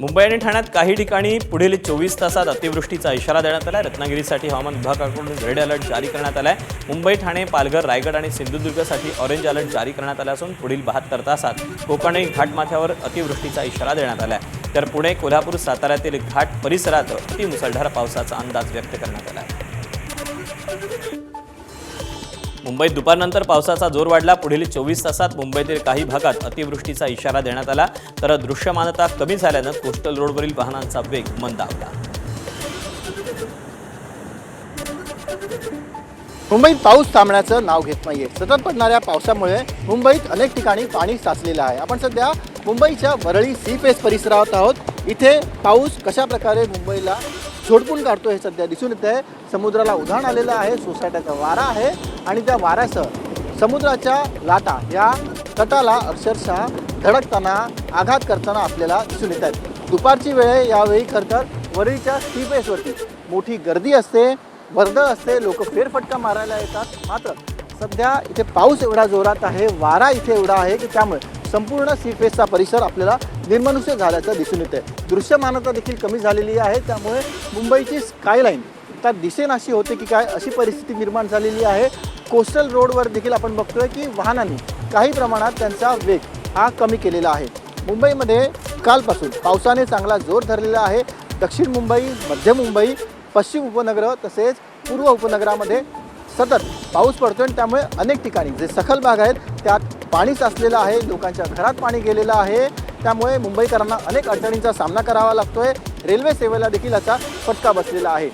मुंबई आणि ठाण्यात काही ठिकाणी पुढील 24 तासात अतिवृष्टीचा इशारा देण्यात आला आहे। रत्नागिरीसाठी हवामान विभागाकडून रेड अलर्ट जारी करण्यात आला आहे। मुंबई, ठाणे, पालघर, रायगड आणि सिंधुदुर्गसाठी ऑरेंज अलर्ट जारी करण्यात आला असून पुढील 72 तासात कोकण आणि घाटमाथ्यावर अतिवृष्टीचा इशारा देण्यात आला आहे। तर पुणे, कोल्हापूर, साताऱ्यातील घाट परिसरात अतिमुसळधार पावसाचा अंदाज व्यक्त करण्यात आला आहे। मुंबईत दुपारनंतर पावसाचा जोर वाढला। पुढील 24 तासात मुंबईतील काही भागात अतिवृष्टीचा इशारा देण्यात आला, तर दृश्यमानता कमी झाल्यानं कोस्टल रोडवरील वाहनांचा वेग मंदावला। मुंबईत पाऊस थांबण्याचं नाव घेत नाहीये। सतत पडणाऱ्या पावसामुळे मुंबईत अनेक ठिकाणी पाणी साचलेलं आहे। आपण सध्या मुंबईच्या वरळी सी फेस परिसरात आहोत। इथे पाऊस कशा प्रकारे मुंबईला झोडपून काढतो हे सध्या दिसून येत आहे। समुद्राला उधाण आलेलं आहे, सोसाट्याचा वारा आहे आणि त्या वाऱ्यासह समुद्राच्या लाटा या तटाला अक्षरशः धडकताना, आघात करताना आपल्याला दिसून येत आहेत। दुपारची वेळ यावेळी खरतर वरळीच्या सी फेसवरती मोठी गर्दी असते, वर्दळ असते, लोक फेरफटका मारायला येतात। मात्र सध्या इथे पाऊस एवढा जोरात आहे, वारा इथे एवढा आहे की त्यामुळे संपूर्ण सी फेसचा परिसर आपल्याला निर्मनुष्य झाल्याचं दिसून येते। दृश्यमानता देखील कमी झालेली आहे, त्यामुळे मुंबईची स्कायलाईन तर दिसेनाशी होते की काय अशी परिस्थिती निर्माण झालेली आहे। कोस्टल रोडवर देखील आपण बघतोय की वाहनांनी काही प्रमाणात त्यांचा वेग हा कमी केलेला आहे। मुंबईमध्ये कालपासून पावसाने चांगला जोर धरलेला आहे। दक्षिण मुंबई, मध्य मुंबई, पश्चिम उपनगर तसेच पूर्व उपनगरामध्ये सतत पाऊस पडतोय आणि त्यामुळे अनेक ठिकाणी जे सखल भाग आहेत त्यात पाणी साचलेलं आहे, लोकांच्या घरात पाणी गेलेलं आहे। त्यामुळे मुंबईकरांना अनेक अडचणींचा सामना करावा लागतोय। रेल्वे सेवेला देखील याचा फटका बसलेला आहे।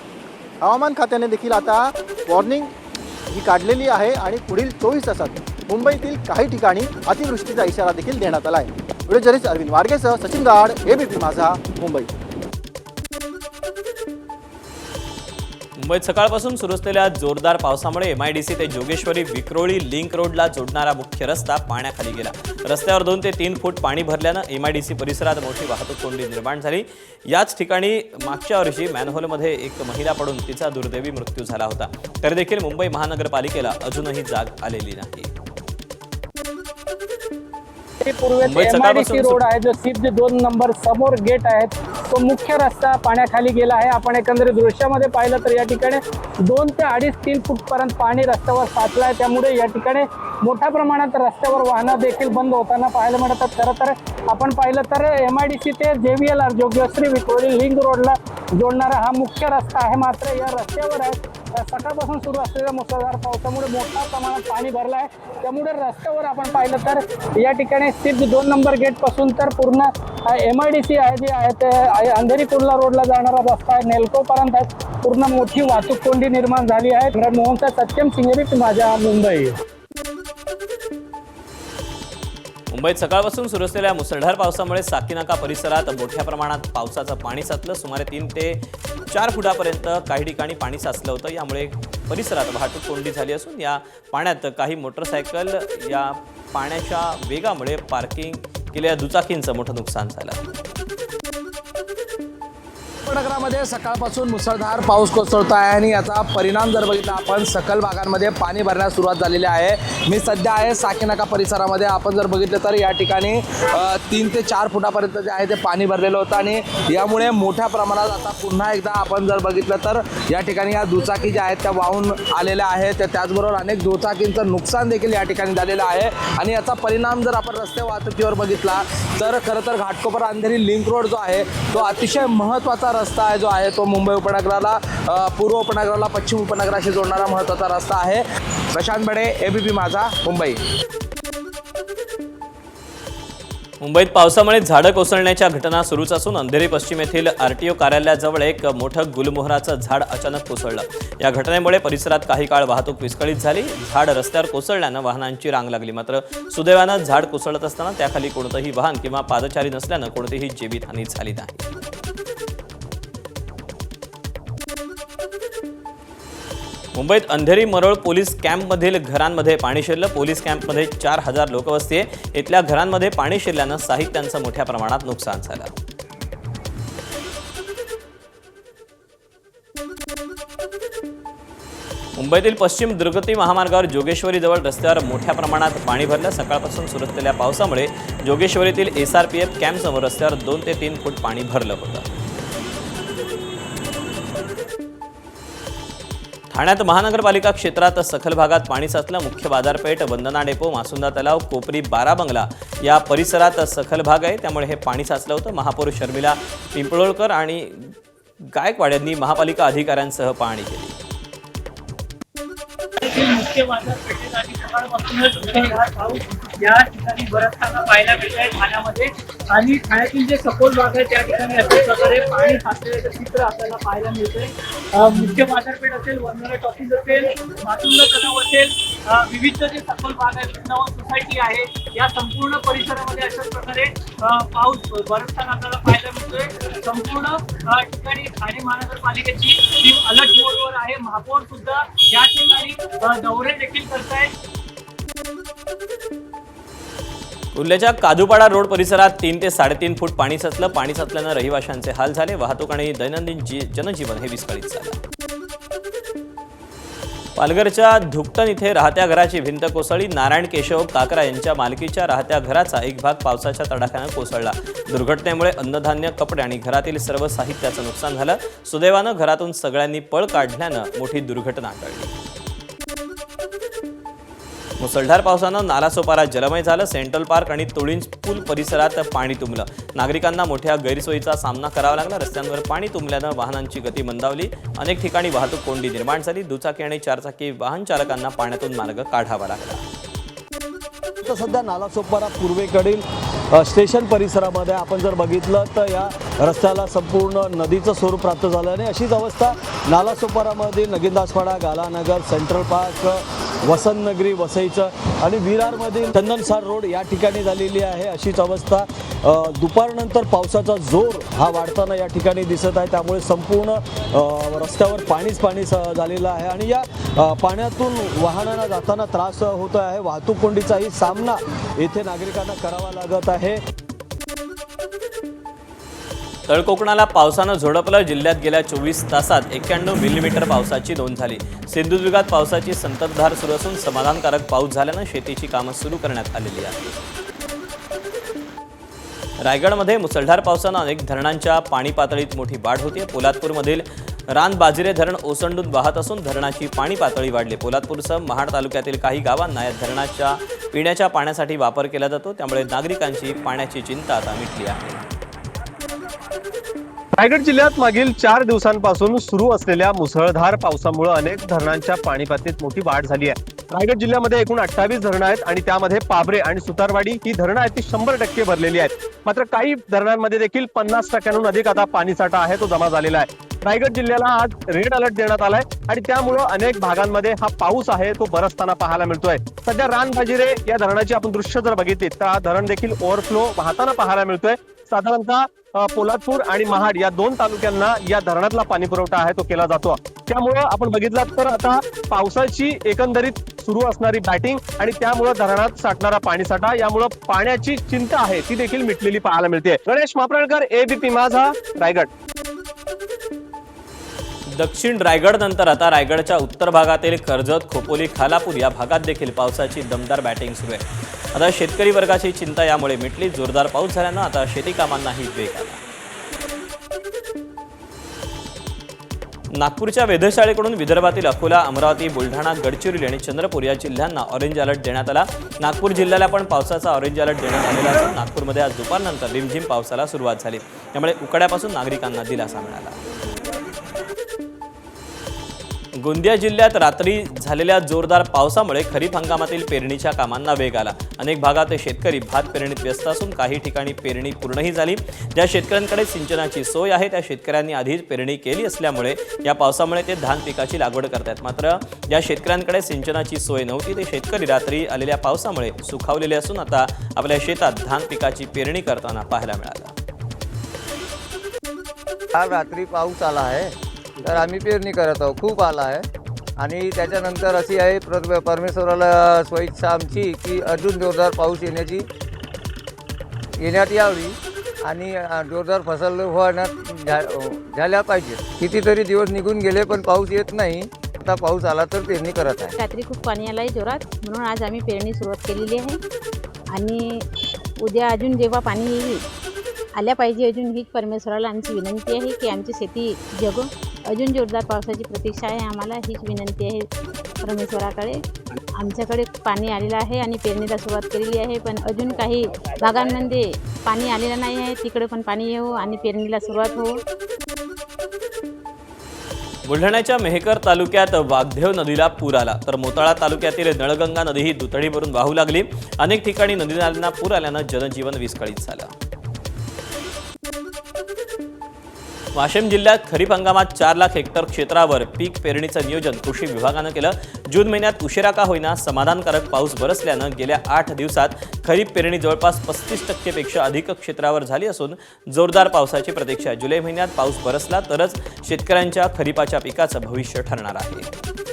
हवामान खात्याने देखील आता वॉर्निंग ही काढलेली आहे आणि पुढील 24 तासात मुंबईतील काही ठिकाणी अतिवृष्टीचा इशारा देखील देण्यात आला आहे। व्हिडिओ जर्नलिस्ट अरविंद वारगेसह सचिन गाड, एबीपी माझा, मुंबई। मुंबईत सकाळपासून सुरू असलेल्या जोरदार पावसामुळे MIDC ते जोगेश्वरी विक्रोळी लिंक रोडला जोडणारा मुख्य रस्ता पाण्याखाली गेला। रस्त्यावर 2 ते 3 फूट पाणी भरल्यानं MIDC परिसरात मोठी वाहतूक कोंडी निर्माण झाली। याच ठिकाणी मागच्या वर्षी मॅनहोलमध्ये एक महिला पडून तिचा दुर्दैवी मृत्यू झाला होता। तरी देखील मुंबई महानगरपालिकेला अजूनही जाग आलेली नाही। पूर्वेत MIDC रोड आहे, जो सिद्ध 2 नंबर समोर गेट आहे, तो मुख्य रस्ता पाण्याखाली गेला आहे। आपण एकंदरीत दृश्यामध्ये पाहिलं तर या ठिकाणी 2 ते 2.5-3 फूट पर्यंत पाणी रस्त्यावर साचलं आहे। त्यामुळे या ठिकाणी मोठ्या प्रमाणात रस्त्यावर वाहनं देखील बंद होताना पाहायला मिळतात। खरं तर आपण पाहिलं तर MIDC ते JVLR जोगेश्वरी विक्रोळी लिंक रोडला जोडणारा हा मुख्य रस्ता आहे। मात्र या रस्त्यावर आहे सकाळपासून सुरू असलेल्या मुसळधार पावसामुळे मोठ्या प्रमाणात पाणी भरलं आहे। त्यामुळे रस्त्यावर आपण पाहिलं तर या ठिकाणी सिद्ध 2 नंबर गेट पासून तर पूर्ण MIDC आहे जे आहे ते अंधेरी कुर्ला रोडला जाणारा रस्ता आहे, नेल्को पर्यंत आहे, पूर्ण मोठी वाहतूक कोंडी निर्माण झाली आहे। मोहनचा सत्यम सिंगरी माझ्या, मुंबई। मुंबईत सकाळपासून सुरू असलेल्या मुसळधार पावसामुळे साकीनाका परिसरात मोठ्या प्रमाणात पावसाचं पाणी साचलं। सुमारे 3 ते 4 फुटापर्यंत काही ठिकाणी पाणी साचलं होतं। यामुळे परिसरात वाहतूक कोंडी झाली असून या पाण्यात काही मोटरसायकल या पाण्याच्या वेगामुळे पार्किंग केलेल्या दुचाकींचं मोठं नुकसान झालं। उपनगरामध्ये सकाळपासून मुसळधार पाऊस कोसळतो आहे आणि याचा परिणाम जर बघितला आपण सकल भागांमध्ये पाणी भरण्यास सुरुवात झालेली आहे। मी सध्या आहे साकीनाका परिसरामध्ये। आपण जर बघितलं तर या ठिकाणी 3 ते 4 फुटापर्यंत जे आहे ते पाणी भरलेलं होतं आणि यामुळे मोठ्या प्रमाणात आता पुन्हा एकदा आपण जर बघितलं तर या ठिकाणी या दुचाकी ज्या आहेत त्या वाहून आलेल्या आहेत। त्याचबरोबर अनेक दुचाकींचं नुकसान देखील या ठिकाणी झालेलं आहे आणि याचा परिणाम जर आपण रस्ते वाहतुकीवर बघितला तर खरं तर घाटकोपर अंधेरी लिंक रोड जो आहे तो अतिशय महत्त्वाचा रस्ता आहे, जो आहे तो मुंबई उपनगराला पूर्व उपनगराला पश्चिम उपनगराशी जोडणारा महत्त्वाचा रस्ता आहे। प्रशांत बडे, एबीपी माझा, मुंबई। मुंबईत पावसामुळे झाडं कोसळण्याच्या घटना सुरूच असून अंधेरी पश्चिम येथील RTO कार्यालयाजवळ एक मोठं गुलमोहराचं झाड अचानक कोसळलं। या घटनेमुळे परिसरात काही काळ वाहतूक विस्कळीत झाली। झाड रस्त्यावर कोसळल्यानं वाहनांची रांग लागली। मात्र सुदैवानं झाड कोसळत असताना त्याखाली कोणतंही वाहन किंवा पादचारी नसल्यानं कोणतीही जीवितहानी झाली नाही। मुंबईत अंधेरी मरोळ पोलीस कॅम्पमधील घरांमध्ये पाणी शिरलं। पोलीस कॅम्पमध्ये 4000 लोकवस्ती आहे। इथल्या घरांमध्ये पाणी शिरल्यानं साहित्यांचं मोठ्या प्रमाणात नुकसान झालं। मुंबईतील पश्चिम दुर्गती महामार्गावर जोगेश्वरीजवळ रस्त्यावर मोठ्या प्रमाणात पाणी भरलं. सकाळपासून सुरू असलेल्या पावसामुळे जोगेश्वरीतील SRPF कॅम्पसमोर रस्त्यावर 2 ते 3 फूट पाणी भरलं होतं. ठाण्यात महानगरपालिका क्षेत्रात सखल भागात पाणी साचलं. मुख्य बाजारपेठ, वंदना डेपो, मासुंदा तलाव, कोपरी, बारा बंगला या परिसरात सखल भाग आहे, त्यामुळे हे पाणी साचलं होतं. महापौर शर्मिला पिंपळोळकर आणि गायकवाड यांनी महापालिका अधिकाऱ्यांसह पाहणी केली. मुख्य बाजारपेठेत आणि सकाळपासूनच मुसळधार पाऊस या ठिकाणी बरसताना पाहायला मिळत आहे ठाण्यामध्ये. आणि ठाण्यातील जे सखोल भाग आहे त्या ठिकाणी अशा प्रकारे पाणी साचलेलं चित्र आपल्याला पाहायला मिळतंय. मुख्य बाजारपेठ असेल, वंदना टॉकीज असेल, मासुंदा तलाव असेल, विविध जे सखोल भाग आहे, वृंदावन सोसायटी आहे, या संपूर्ण परिसरामध्ये अशाच प्रकारे पाऊस बरसताना आपल्याला पाहायला मिळतोय. संपूर्ण ठिकाणी ठाणे महानगरपालिकेची टीम अलर्ट मोडवर आहे. महापौर सुद्धा या ठिकाणी दौरे देखील करतायत. कुर्ल्याच्या कादूपाडा रोड परिसरात 3 ते 3.5 फूट पाणी साचलं. पाणी साचल्यानं रहिवाशांचे हाल झाले. वाहतूक आणि दैनंदिन जनजीवन हे विस्कळीत झालं. पालघरच्या धुकटन इथे राहत्या घराची भिंत कोसळली. नारायण केशव काकरा यांच्या मालकीच्या राहत्या घराचा एक भाग पावसाच्या तडाख्यानं कोसळला. दुर्घटनेमुळे अन्नधान्य, कपडे आणि घरातील सर्व साहित्याचं नुकसान झालं. सुदैवानं घरातून सगळ्यांनी पळ काढल्यानं मोठी दुर्घटना टळली. मुसळधार पावसानं नालासोपारा जलमय झालं. सेंट्रल पार्क आणि तुळींज पूल परिसरात पाणी तुंबलं. नागरिकांना मोठ्या गैरसोयीचा सामना करावा लागला. रस्त्यांवर पाणी तुंबल्यानं वाहनांची गती मंदावली. अनेक ठिकाणी वाहतूक कोंडी निर्माण झाली. दुचाकी आणि चारचाकी वाहन चालकांना पाण्यातून मार्ग काढावा लागला. सध्या नालासोपारा पूर्वेकडील स्टेशन परिसरामध्ये आपण जर बघितलं तर या रस्त्याला संपूर्ण नदीचं स्वरूप प्राप्त झालं आणि अशीच अवस्था नालासोपारामध्ये नगीनदासपाडा, गालानगर, सेंट्रल पार्क, वसंतनगरी, वसईचं आणि विरारमधील चंदनसार रोड या ठिकाणी झालेली आहे. अशीच अवस्था दुपारनंतर पावसाचा जोर हा वाढताना या ठिकाणी दिसत आहे. त्यामुळे संपूर्ण रस्त्यावर पाणी झालेलं आहे आणि या पाण्यातून वाहनांना जाताना त्रास होत आहे. वाहतूक कोंडीचाही सामना येथे नागरिकांना करावा लागत आहे. तळकोकणाला पावसानं झोडपलं. जिल्ह्यात गेल्या 24 तासात 91 मिलीमीटर पावसाची नोंद झाली. सिंधुदुर्गात पावसाची संततधार सुरू असून समाधानकारक पाऊस झाल्यानं शेतीची कामं सुरू करण्यात आलेली आहेत. रायगडमध्ये मुसळधार पावसानं अनेक धरणांच्या पाणी पातळीत मोठी वाढ होती. पोलादपूरमधील रानबाजिरे धरण ओसंडून वाहत असून धरणाची पाणी पातळी वाढली. पोलादपूरसह महाड तालुक्यातील काही गावांना या धरणाच्या पिण्याच्या पाण्यासाठी वापर केला जातो. त्यामुळे नागरिकांची पाण्याची चिंता आता मिटली आहे. रायगड जिल्ह्यात मागील 4 दिवसांपासून सुरू असलेल्या मुसळधार पावसामुळे अनेक धरणांच्या पाणी पातळीत मोठी वाढ झाली आहे. रायगड जिल्ह्यामध्ये एकूण 28 धरणं आहेत आणि त्यामध्ये पाबरे आणि सुतारवाडी ही धरणं आहेत ती 100% भरलेली आहेत. मात्र काही धरणांमध्ये देखील 50%हून अधिक आता पाणीसाठा आहे तो जमा झालेला आहे. रायगड जिल्ह्याला आज रेड अलर्ट देण्यात आलाय आणि त्यामुळं अनेक भागांमध्ये हा पाऊस आहे तो बरसताना पाहायला मिळतोय. सध्या रानबाजिरे या धरणाची आपण दृश्य जर बघितली तर हा धरण देखील ओव्हरफ्लो वाहताना पाहायला मिळतोय. साधारणतः पोलादपूर आणि महाड या 2 तालुक्यांना या धरणातला पाणी पुरवठा आहे तो केला जातो. त्यामुळं आपण बघितलं तर आता पावसाची एकंदरीत सुरू असणारी बॅटिंग आणि त्यामुळं धरणात साठणारा पाणीसाठा यामुळं पाण्याची चिंता आहे ती देखील मिटलेली पाहायला मिळते. गणेश मापरळकर, ABP माझा, रायगड. दक्षिण रायगड नंतर आता रायगडच्या उत्तर भागातील कर्जत, खोपोली, खालापूर या भागात देखील पावसाची दमदार बॅटिंग सुरू आहे. आता शेतकरी वर्गाची चिंता यामुळे मिटली. जोरदार पाऊस झाल्यानं आता शेती कामांनाही वेग आला. नागपूरच्या वेधशाळेकडून विदर्भातील अकोला, अमरावती, बुलढाणा, गडचिरोली आणि चंद्रपूर या जिल्ह्यांना ऑरेंज अलर्ट देण्यात आला. नागपूर जिल्ह्याला पण पावसाचा ऑरेंज अलर्ट देण्यात आलेला असून नागपूरमध्ये आज दुपारनंतर रिमझिम पावसाला सुरुवात झाली. त्यामुळे उकाड्यापासून नागरिकांना दिलासा मिळाला. गोंदिया जिल्ह्यात रात्री झालेल्या जोरदार पावसामुळे खरीप हंगामातील पेरणीच्या कामांना वेग आला. अनेक भागात शेतकरी भात पेरणीत व्यस्त असून काही ठिकाणी पेरणी पूर्णही झाली. ज्या शेतकऱ्यांकडे सिंचनाची सोय आहे त्या शेतकऱ्यांनी आधीच पेरणी केली असल्यामुळे या पावसामुळे ते धान पिकाची लागवड करतात. मात्र ज्या शेतकऱ्यांकडे सिंचनाची सोय नव्हती ते शेतकरी रात्री आलेल्या पावसामुळे सुखावलेले असून आता आपल्या शेतात धान पिकाची पेरणी करताना पाहायला मिळालं. काल रात्री पाऊस आला आहे तर आम्ही पेरणी करत आहोत. खूप आला आहे आणि त्याच्यानंतर अशी आहे परमेश्वराला स्वइच्छा आमची की अजून जोरदार पाऊस येण्यात यावी आणि जोरदार फसल झाल्या पाहिजे. कितीतरी दिवस निघून गेले पण पाऊस येत नाही. आता पाऊस आला तर पेरणी करत आहे. रात्री खूप पाणी आलं आहे जोरात, म्हणून आज आम्ही पेरणी सुरुवात केलेली आहे. आणि उद्या अजून जेव्हा पाणी येईल आल्या पाहिजे अजून, हीच परमेश्वराला आमची विनंती आहे की आमची शेती जगो. अजून जोरदार पावसाची प्रतीक्षा आहे आम्हाला, हीच विनंती आहे परमेश्वराकडे. आमच्याकडे पाणी आलेलं आहे आणि पेरणीला सुरुवात केलेली आहे, पण अजून काही भागांमध्ये पाणी आलेलं नाही आहे. तिकडे पण पाणी येऊ आणि पेरणीला सुरुवात हो. बुलढाण्याच्या मेहकर तालुक्यात वाघदेव नदीला पूर आला, तर मोताळा तालुक्यातील नळगंगा नदीही दुथडी भरून वाहू लागली. अनेक ठिकाणी नदी नाल्यांना पूर आल्यानं जनजीवन विस्कळीत झालं. वाशिम जिल्ह्यात खरीप हंगामात 4 लाख हेक्टर क्षेत्रावर पीक पेरणीचं नियोजन कृषी विभागानं केलं. जून महिन्यात उशिरा का होईना समाधानकारक पाऊस बरसल्यानं गेल्या 8 दिवसात खरीप पेरणी जवळपास 35% पेक्षा अधिक क्षेत्रावर झाली असून जोरदार पावसाची प्रतीक्षा आहे. जुलै महिन्यात पाऊस बरसला तरच शेतकऱ्यांच्या खरीपाच्या पिकाचं भविष्य ठरणार आहे.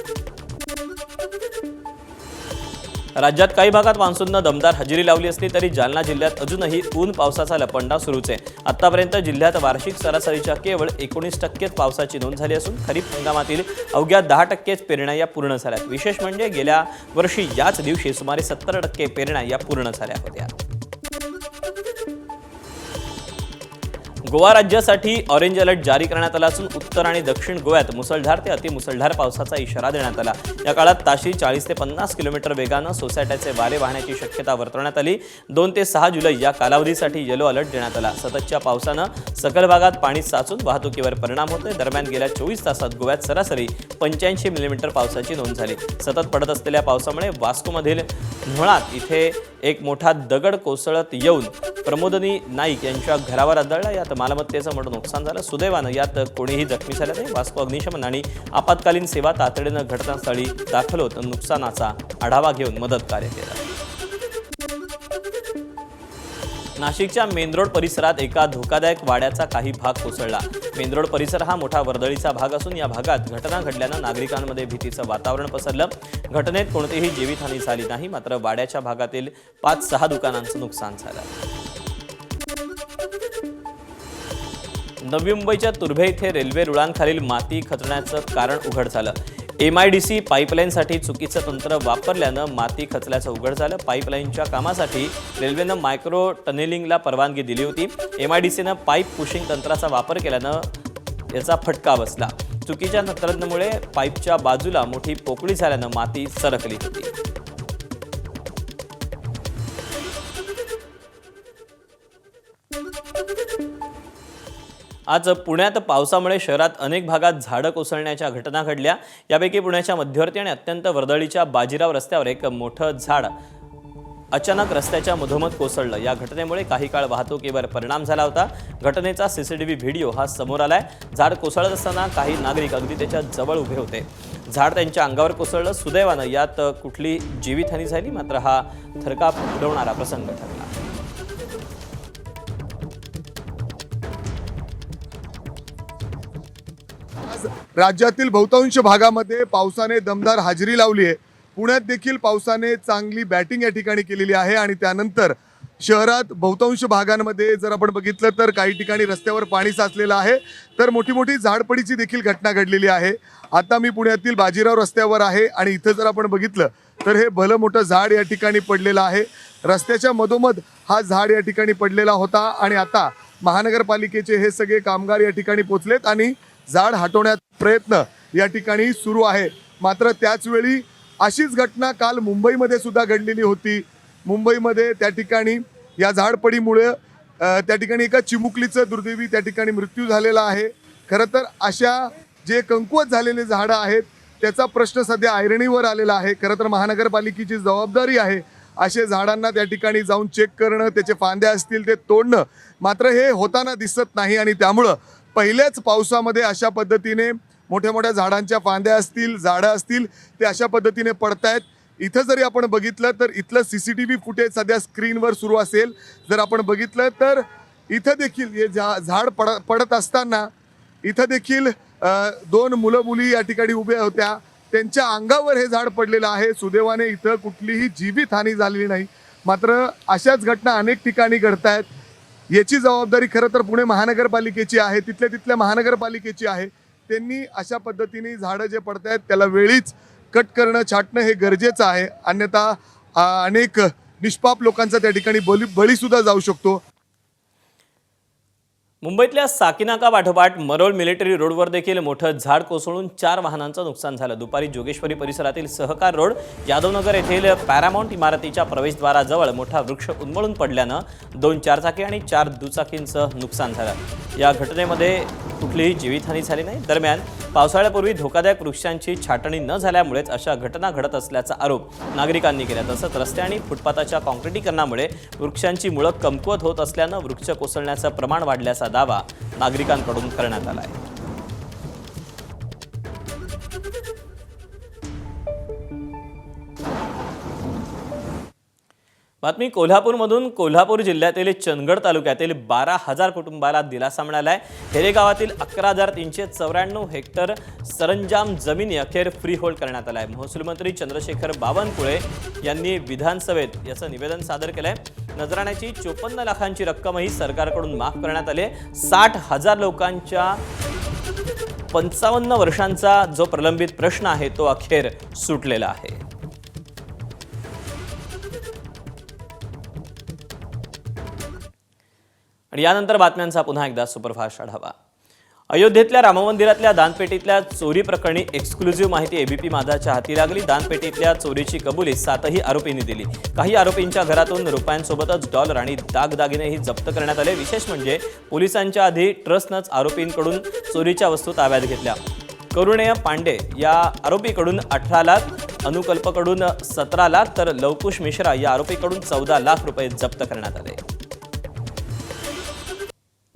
राज्यात काही भागात मान्सूननं दमदार हजेरी लावली असली तरी जालना जिल्ह्यात अजूनही ऊन पावसाचा लपंडा सुरूच आहे. आतापर्यंत जिल्ह्यात वार्षिक सरासरीच्या केवळ 19% पावसाची नोंद झाली असून खरीप हंगामातील अवघ्या 10% पेरण्या या पूर्ण झाल्या. विशेष म्हणजे गेल्या वर्षी याच दिवशी सुमारे 70% पेरण्या या पूर्ण झाल्या होत्या. गोवा राज्यासाठी ऑरेंज अलर्ट जारी करण्यात आला असून उत्तर आणि दक्षिण गोव्यात मुसळधार ते अतिमुसळधार पावसाचा इशारा देण्यात आला. या काळात ताशी 40 ते 50 किलोमीटर वेगानं सोसाट्याचे वारे वाहण्याची शक्यता वर्तवण्यात आली. 2 ते 6 जुलै या कालावधीसाठी येलो अलर्ट देण्यात आला. सततच्या पावसानं सकल भागात पाणी साचून वाहतुकीवर परिणाम होतोय. दरम्यान गेल्या 24 तासात गोव्यात सरासरी 85 मिलीमीटर पावसाची नोंद झाली. सतत पडत असलेल्या पावसामुळे वास्कोमधील न्होळात इथे एक मोठा दगड कोसळत येऊन प्रमोदनी नाईक यांच्या घरावर आदळला. यात मालमत्तेचं मोठं नुकसान झालं. सुदैवानं यात कोणीही जखमी झालं नाही. वास्को अग्निशमन आणि आपत्कालीन सेवा तातडीनं घटनास्थळी दाखल होत नुकसानाचा आढावा घेऊन मदत कार्य केलं. नाशिकच्या मेनरोड परिसरात एका धोकादायक वाड्याचा काही भाग कोसळला. मेनरोड परिसर हा मोठा वर्दळीचा भाग असून या भागात घटना घडल्यानं नागरिकांमध्ये भीतीचं वातावरण पसरलं. घटनेत कोणतीही जीवितहानी झाली नाही, मात्र वाड्याच्या भागातील 5-6 दुकानांचं नुकसान झालं. नवी मुंबईच्या तुर्भे इथे रेल्वे रुळांखालील माती खचण्याचं कारण उघड झालं. MIDC पाईपलाईनसाठी चुकीचं तंत्र वापरल्यानं माती खचल्याचं उघड झालं. पाईपलाईनच्या कामासाठी रेल्वेनं मायक्रो टनेलिंगला परवानगी दिली होती. MIDCनं पाईप पुशिंग तंत्राचा वापर केल्यानं याचा फटका बसला. चुकीच्या तंत्रज्ञानामुळे पाईपच्या बाजूला मोठी पोकळी झाल्यानं माती सरकली होती. आज पुण्यात पावसामुळे शहरात अनेक भागात झाडं कोसळण्याच्या घटना घडल्या. यापैकी पुण्याच्या मध्यवर्ती आणि अत्यंत वर्दळीच्या बाजीराव रस्त्यावर एक मोठं झाड अचानक रस्त्याच्या मधोमध कोसळलं. या घटनेमुळे काही काळ वाहतुकीवर परिणाम झाला होता. घटनेचा CCTV व्हिडिओ हा समोर आलाय. झाड कोसळत असताना काही नागरिक अगदी त्याच्या जवळ उभे होते. झाड त्यांच्या अंगावर कोसळलं. सुदैवानं यात कुठली जीवितहानी झाली, मात्र हा थरकाप उडवणारा प्रसंग ठरला. राज्यातील बहुतांश भागामध्ये पावसाने दमदार हजेरी लावली आहे. पुण्यात देखील पावसाने चांगली बॅटिंग या ठिकाणी केलेली आहे आणि त्यानंतर शहरात बहुतांश भागांमध्ये जर आपण बघितलं तर काही ठिकाणी रस्त्यावर पाणी साचलेलं आहे, तर मोठी मोठी झाडपडीची देखील घटना घडलेली आहे. आता मी पुण्यातील बाजीराव रस्त्यावर आहे आणि इथं जर आपण बघितलं तर हे भलं मोठं झाड या ठिकाणी पडलेलं आहे. रस्त्याच्या मधोमध हा झाड या ठिकाणी पडलेला होता आणि आता महानगरपालिकेचे हे सगळे कामगार या ठिकाणी पोचलेत आणि झाड हटवण्याचा प्रयत्न या ठिकाणी सुरू आहे. मात्र त्याचवेळी अशीच घटना काल मुंबईमध्ये सुद्धा घडलेली होती. मुंबईमध्ये त्या ठिकाणी या झाडपडीमुळे त्या ठिकाणी एका चिमुकलीचं दुर्दैवी त्या ठिकाणी मृत्यू झालेला आहे. खरं तर अशा जे कमकुवत झालेले झाडं आहेत त्याचा प्रश्न सध्या ऐरणीवर आलेला आहे. खरं तर महानगरपालिकेची जबाबदारी आहे असे झाडांना त्या ठिकाणी जाऊन चेक करणं, त्याचे फांद्या असतील ते तोडणं. मात्र हे होताना दिसत नाही आणि त्यामुळं पहिल्याच पावसामध्ये अशा पद्धतीने मोठ्या मोठ्या झाडांच्या फांद्या असतील, झाडं असतील ते अशा पद्धतीने पडतायत. इथं जरी आपण बघितलं तर इथलं CCTV फुटेज सध्या स्क्रीनवर सुरू असेल. जर आपण बघितलं तर इथं देखील हे झाड पडत असताना इथं देखील 2 मुलं मुली या ठिकाणी उभ्या होत्या. त्यांच्या अंगावर हे झाड पडलेलं आहे. सुदैवाने इथं कुठलीही जीवितहानी झालेली नाही. मात्र अशाच घटना अनेक ठिकाणी घडत आहेत. याची जबाबदारी खरं तर पुणे महानगरपालिकेची आहे, तिथल्या महानगरपालिकेची आहे. त्यांनी अशा पद्धतीने झाडं जे पडत आहेत त्याला वेळीच कट करणं, छाटणं हे गरजेचं आहे. अन्यथा अनेक निष्पाप लोकांचा त्या ठिकाणी बळीसुद्धा जाऊ शकतो. मुंबईतल्या साकीनाका पाठोपाठ मरोळ मिलिटरी रोडवर देखील मोठं झाड कोसळून 4 वाहनांचं नुकसान झालं. दुपारी जोगेश्वरी परिसरातील सहकार रोड, यादवनगर येथील पॅरामाउंट इमारतीच्या प्रवेशद्वाराजवळ मोठा वृक्ष उन्मळून पडल्यानं 2 चारचाकी आणि 4 दुचाकींचं नुकसान झालं. या घटनेमध्ये कुठलीही जीवितहानी झाली नाही. दरम्यान पावसाळ्यापूर्वी धोकादायक वृक्षांची छाटणी न झाल्यामुळेच अशा घटना घडत असल्याचा आरोप नागरिकांनी केला. तसंच रस्ते आणि फुटपाथाच्या काँक्रिटीकरणामुळे वृक्षांची मुळं कमकुवत होत असल्यानं वृक्ष कोसळण्याचं प्रमाण वाढल्याचा दावा नागरिकांकडून करण्यात आला आहे. बातमी कोल्हापूरमधून. कोल्हापूर जिल्ह्यातील चंदगड तालुक्यातील 12,000 कुटुंबाला दिलासा मिळालाय. हेरे गावातील 11,394 हेक्टर सरंजाम जमिनी अखेर फ्री होल्ड करण्यात आलाय. महसूल मंत्री चंद्रशेखर बावनकुळे यांनी विधानसभेत याचं निवेदन सादर केलंय. नजराण्याची 54 लाखांची रक्कमही सरकारकडून माफ करण्यात आली. 60,000 लोकांच्या 55 वर्षांचा जो प्रलंबित प्रश्न आहे तो अखेर सुटलेला आहे. आणि यानंतर बातम्यांचा पुन्हा एकदा सुपरफास्ट आढावा. अयोध्येतल्या राममंदिरातल्या दानपेटीतल्या चोरी प्रकरणी एक्सक्लुझिव्ह माहिती एबीपी माझाच्या हाती लागली. दानपेटीतल्या चोरीची कबुली 7ही आरोपींनी दिली. काही आरोपींच्या घरातून रुपयांसोबतच डॉलर आणि दागदागिनेही जप्त करण्यात आले. विशेष म्हणजे पोलिसांच्या आधी ट्रस्टनंच आरोपींकडून चोरीच्या वस्तू ताब्यात घेतल्या. करुणेय पांडे या आरोपीकडून 18 लाख, अनुकल्पकडून 17 लाख तर लवकुश मिश्रा या आरोपीकडून 14 लाख रुपये जप्त करण्यात आले.